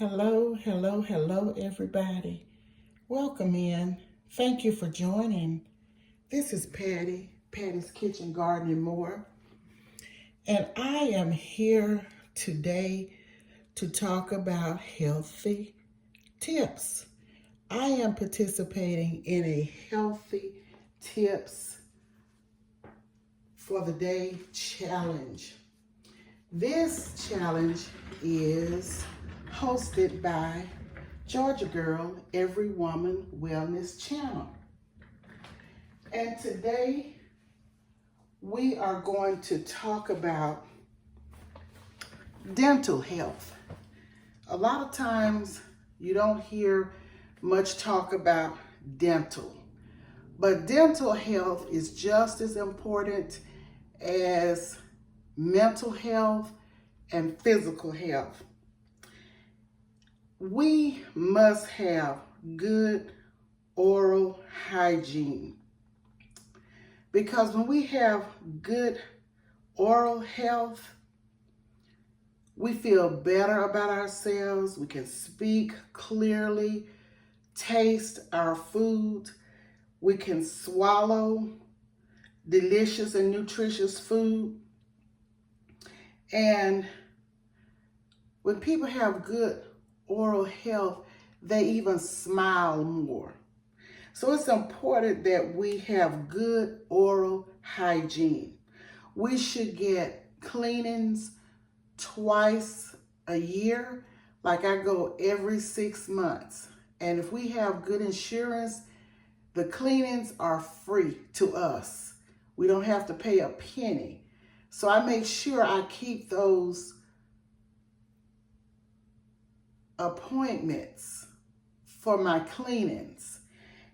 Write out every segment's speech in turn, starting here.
Hello, hello, hello, everybody. Welcome in. Thank you for joining. This is Patty's Kitchen, Garden, and More. And I am here today to talk about healthy tips. I am participating in a healthy tips for the day challenge. This challenge is hosted by Georgia Girl Every Woman Wellness Channel. And today we are going to talk about dental health. A lot of times you don't hear much talk about dental, but dental health is just as important as mental health and physical health. We must have good oral hygiene because when we have good oral health, we feel better about ourselves. We can speak clearly, taste our food. We can swallow delicious and nutritious food. And when people have good oral health, they even smile more. So it's important that we have good oral hygiene. We should get cleanings twice a year. Like I go every 6 months. And if we have good insurance, the cleanings are free to us. We don't have to pay a penny. So I make sure I keep those appointments for my cleanings.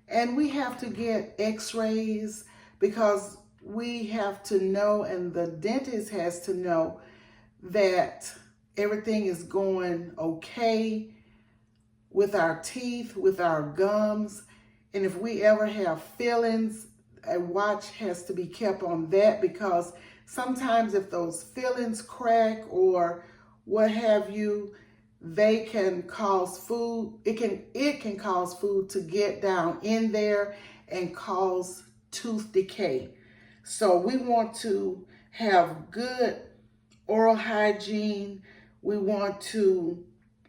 And we have to get x-rays because we have to know, and the dentist has to know, that everything is going okay with our teeth, with our gums. And if we ever have fillings, a watch has to be kept on that, because sometimes if those fillings crack or what have you, they can cause food. It can cause food to get down in there and cause tooth decay. So we want to have good oral hygiene. We want to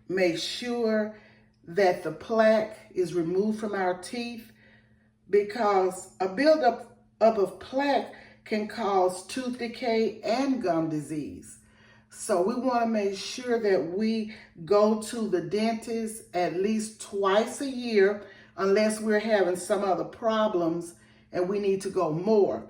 make sure that the plaque is removed from our teeth, because a buildup of plaque can cause tooth decay and gum disease. So we want to make sure that we go to the dentist at least twice a year, unless we're having some other problems and we need to go more.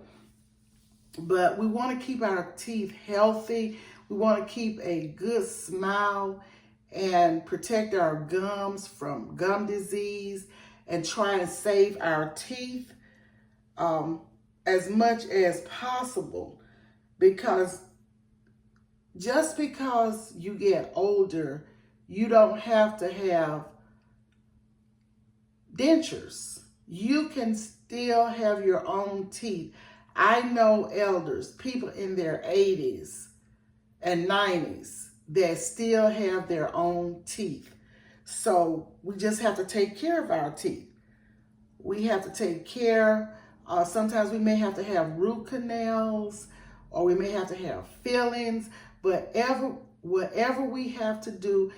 But we want to keep our teeth healthy. We want to keep a good smile and protect our gums from gum disease and try and save our teeth as much as possible, because just because you get older, you don't have to have dentures. You can still have your own teeth. I know elders, people in their 80s and 90s that still have their own teeth. So we just have to take care of our teeth. We have to take care. Sometimes we may have to have root canals, or we may have to have fillings. But whatever we have to do,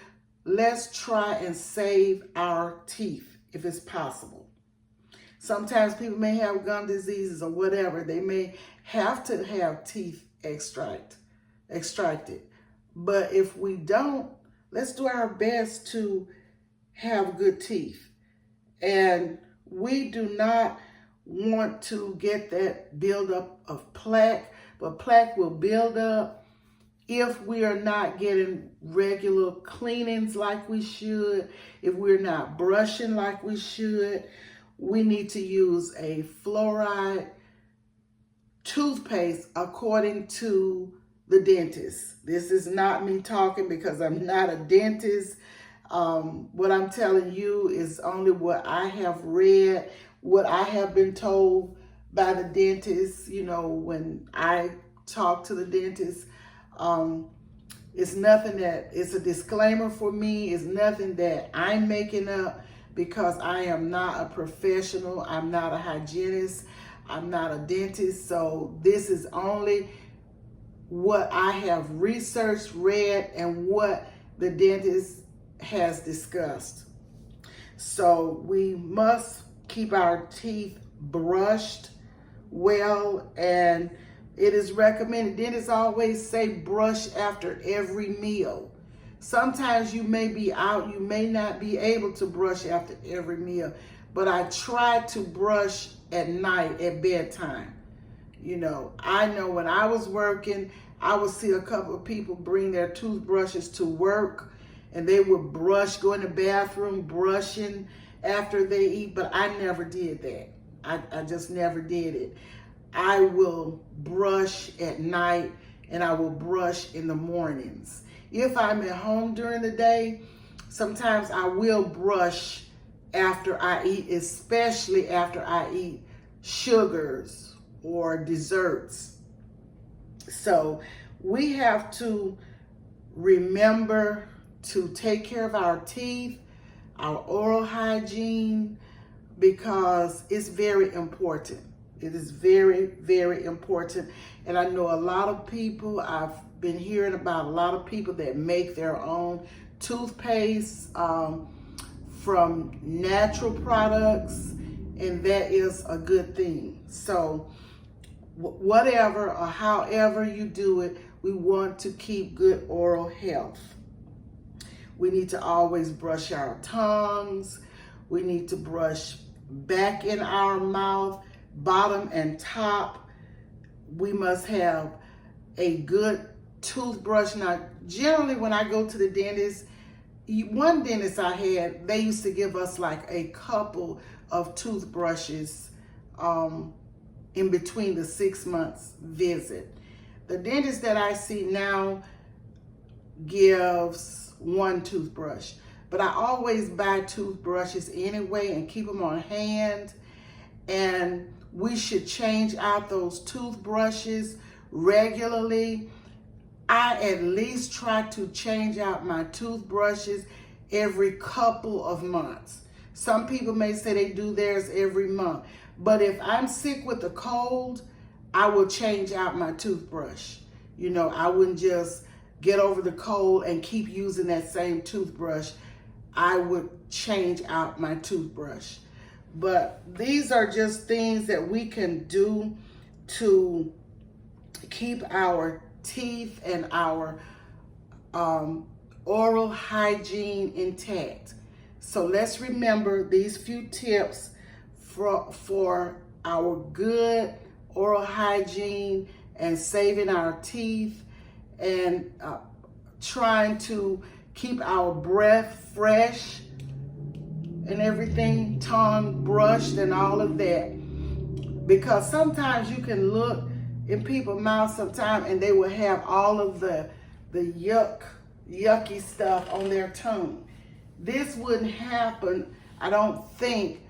let's try and save our teeth if it's possible. Sometimes people may have gum diseases or whatever. They may have to have teeth extracted. But if we don't, let's do our best to have good teeth. And we do not want to get that buildup of plaque, but plaque will build up if we are not getting regular cleanings like we should, if we're not brushing like we should. We need to use a fluoride toothpaste according to the dentist. This is not me talking, because I'm not a dentist. What I'm telling you is only what I have read, what I have been told by the dentist. You know, when I talk to the dentist, It's nothing that, it's a disclaimer for me. It's nothing that I'm making up, because I am not a professional. I'm not a hygienist. I'm not a dentist. So this is only what I have researched, read, and what the dentist has discussed. So we must keep our teeth brushed well, and it is recommended. Dentists always say brush after every meal. Sometimes you may be out, you may not be able to brush after every meal, but I try to brush at night at bedtime. You know, I know when I was working, I would see a couple of people bring their toothbrushes to work, and they would brush, go in the bathroom brushing after they eat, but I never did that. I just never did it. I will brush at night, and I will brush in the mornings. If I'm at home during the day, sometimes I will brush after I eat, especially after I eat sugars or desserts. So we have to remember to take care of our teeth, our oral hygiene, because it's very important. It is very, very important. And I know a lot of people, I've been hearing about a lot of people that make their own toothpaste from natural products, and that is a good thing. So whatever or however you do it, we want to keep good oral health. We need to always brush our tongues. We need to brush back in our mouth, bottom and top. We must have a good toothbrush. Now, generally when I go to the dentist, one dentist I had, they used to give us like a couple of toothbrushes in between the 6 months visit. The dentist that I see now gives one toothbrush, but I always buy toothbrushes anyway and keep them on hand. And we should change out those toothbrushes regularly. I at least try to change out my toothbrushes every couple of months. Some people may say they do theirs every month, but if I'm sick with a cold, I will change out my toothbrush. You know, I wouldn't just get over the cold and keep using that same toothbrush. I would change out my toothbrush. But these are just things that we can do to keep our teeth and our oral hygiene intact. So let's remember these few tips for our good oral hygiene and saving our teeth, and trying to keep our breath fresh and everything, tongue brushed and all of that. Because sometimes you can look in people's mouths sometimes and they will have all of the yucky stuff on their tongue. This wouldn't happen, I don't think,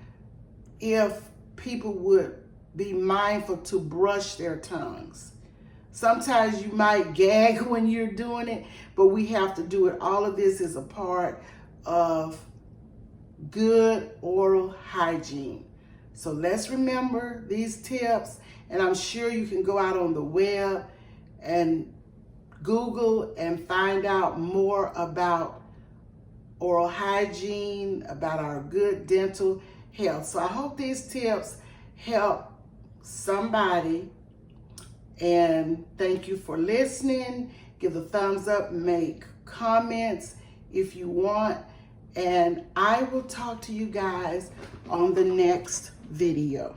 if people would be mindful to brush their tongues. Sometimes you might gag when you're doing it, but we have to do it. All of this is a part of good oral hygiene. So let's remember these tips, and I'm sure you can go out on the web and Google and find out more about oral hygiene, about our good dental health. So I hope these tips help somebody, and thank you for listening. Give a thumbs up, make comments if you want, and I will talk to you guys on the next video.